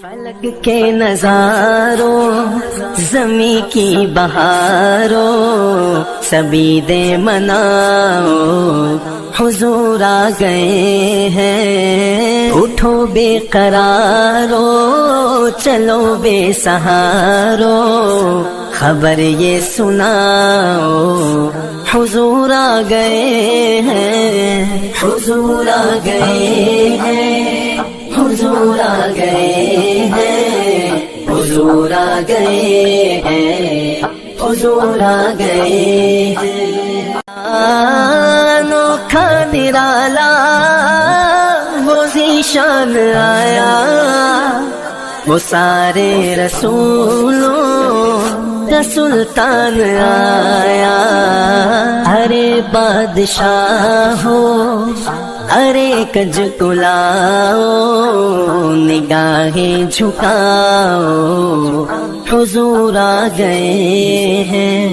فلک کے نظاروں زمیں کی بہاروں سبھی دے مناؤ حضور آ گئے ہیں، اٹھو بے قرارو چلو بے سہارو خبر یہ سناؤ حضور آ گئے ہیں، حضور آ گئے ہیں، حضور آ گئے ہیں، حضور آ گئے ہیں، حضور آ گئے ہیں۔ انوکھا نرالا وہ ذیشان آیا، وہ سارے رسولوں کا سلطان آیا، ارے بادشاہ ہو ارے کج کلاؤ نگاہیں جھکاؤ حضور آ گئے ہیں،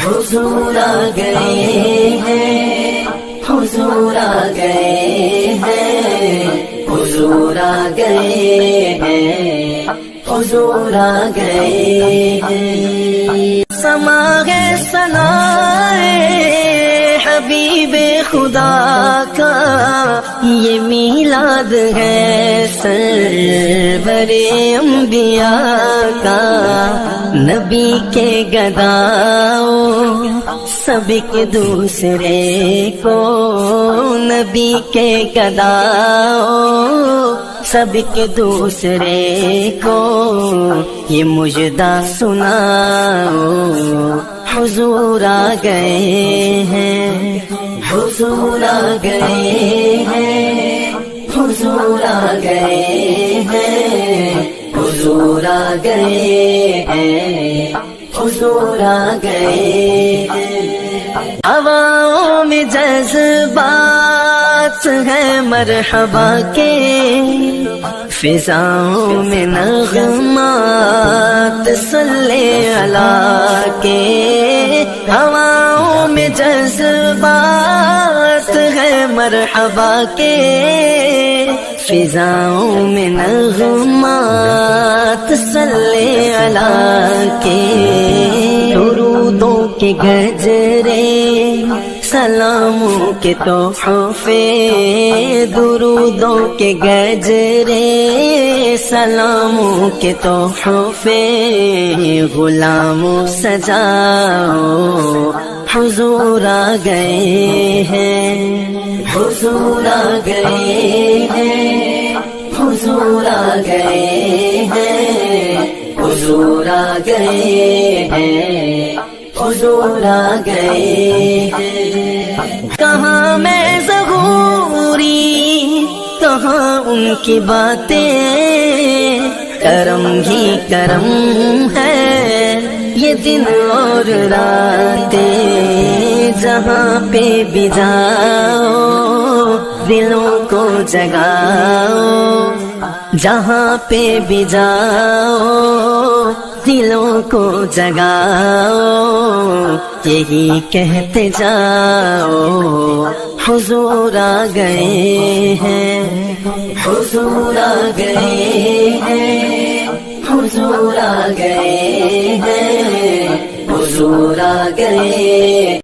حضور آ گئے ہیں، حضور آ گئے ہیں، حضور آ گئے ہیں، حضور آ گئے ہیں۔ سما ہے ثنائے حبیب خدا کا، یہ میلاد ہے سرور انبیاء کا، نبی کے گداؤ سب کے دوسرے کو، نبی کے گداؤ سب کے دوسرے کو یہ مجدہ سناؤ حضور آ گئے ہیں، حضور آ گئے ہیں، حضور آ گئے ہیں، حضور آ گئے ہیں، حضور آ گئے ہیں۔ ہواؤں میں جذبات ہیں مرحبا کے، فضاؤں میں نغمات صلی اللہ کے، ہواؤں میں جذبات ہیں مرحبا کے، فضاؤں میں نغمات صلی اللہ کے، درودوں کے گجرے سلاموں کے تحفے، درودوں کے گجرے سلاموں کے تحفے، غلاموں سجاؤ حضور آ گئے ہیں، حضور آ گئے ہیں، حضور آ گئے ہیں، حضور آ گئے ہیں، حضور آ گئے ہیں۔ کہاں میں ظہوری کہاں ان کی باتیں، کرم ہی کرم ہے یہ دن اور راتیں، جہاں پہ بھی جاؤ دلوں کو جگاؤ، جہاں پہ بھی جاؤ دلوں کو جگاؤ، یہی کہتے جاؤ حضور آ گئے ہیں، حضور آ گئے ہیں، حضور آ گئے ہیں، حضور آ گئے